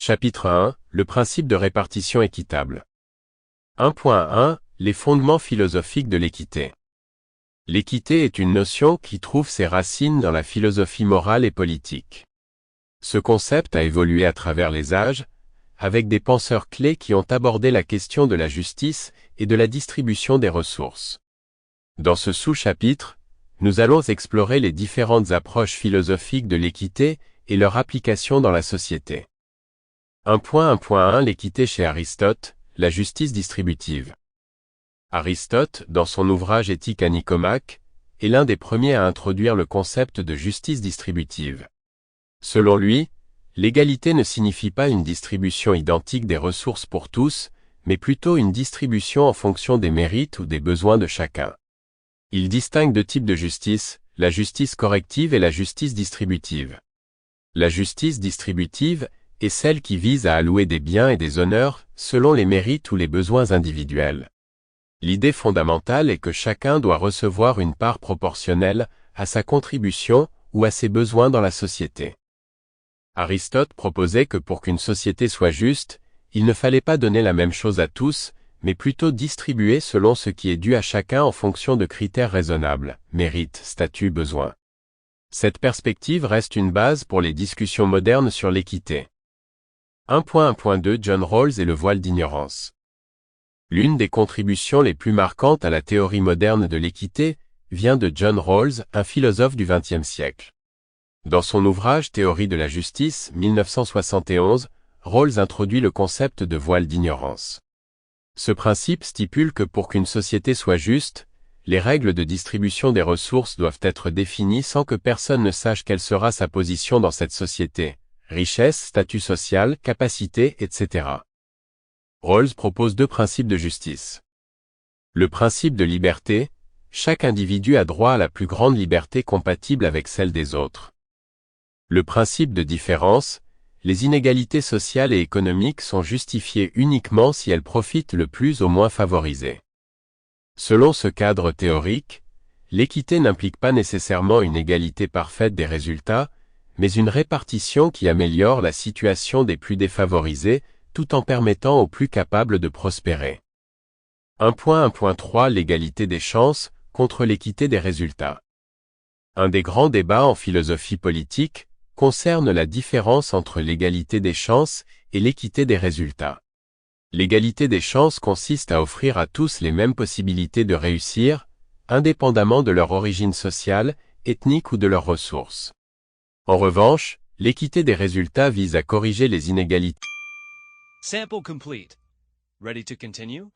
Chapitre 1. Le principe de répartition équitable. 1.1. Les fondements philosophiques de l'équité. L'équité est une notion qui trouve ses racines dans la philosophie morale et politique. Ce concept a évolué à travers les âges, avec des penseurs clés qui ont abordé la question de la justice et de la distribution des ressources. Dans ce sous-chapitre, nous allons explorer les différentes approches philosophiques de l'équité et leur application dans la société. 1.1. L'équité chez Aristote, la justice distributive. Aristote, dans son ouvrage Éthique à Nicomaque, est l'un des premiers à introduire le concept de justice distributive. Selon lui, l'égalité ne signifie pas une distribution identique des ressources pour tous, mais plutôt une distribution en fonction des mérites ou des besoins de chacun. Il distingue deux types de justice, la justice corrective et la justice distributive. La justice distributive est celle qui vise à allouer des biens et des honneurs selon les mérites ou les besoins individuels. L'idée fondamentale est que chacun doit recevoir une part proportionnelle à sa contribution ou à ses besoins dans la société. Aristote proposait que pour qu'une société soit juste, il ne fallait pas donner la même chose à tous, mais plutôt distribuer selon ce qui est dû à chacun en fonction de critères raisonnables, mérite, statut, besoin. Cette perspective reste une base pour les discussions modernes sur l'équité. 1.1.2 John Rawls et le voile d'ignorance. L'une des contributions les plus marquantes à la théorie moderne de l'équité vient de John Rawls, un philosophe du XXe siècle. Dans son ouvrage Théorie de la justice, 1971, Rawls introduit le concept de voile d'ignorance. Ce principe stipule que pour qu'une société soit juste, les règles de distribution des ressources doivent être définies sans que personne ne sache quelle sera sa position dans cette société. Richesse, statut social, capacité, etc. Rawls propose deux principes de justice. Le principe de liberté, chaque individu a droit à la plus grande liberté compatible avec celle des autres. Le principe de différence, les inégalités sociales et économiques sont justifiées uniquement si elles profitent le plus aux moins favorisés. Selon ce cadre théorique, l'équité n'implique pas nécessairement une égalité parfaite des résultats, mais une répartition qui améliore la situation des plus défavorisés, tout en permettant aux plus capables de prospérer. 1.1.3 L'égalité des chances contre l'équité des résultats. Un des grands débats en philosophie politique concerne la différence entre l'égalité des chances et l'équité des résultats. L'égalité des chances consiste à offrir à tous les mêmes possibilités de réussir, indépendamment de leur origine sociale, ethnique ou de leurs ressources. En revanche, l'équité des résultats vise à corriger les inégalités. Sample complete. Ready to continue?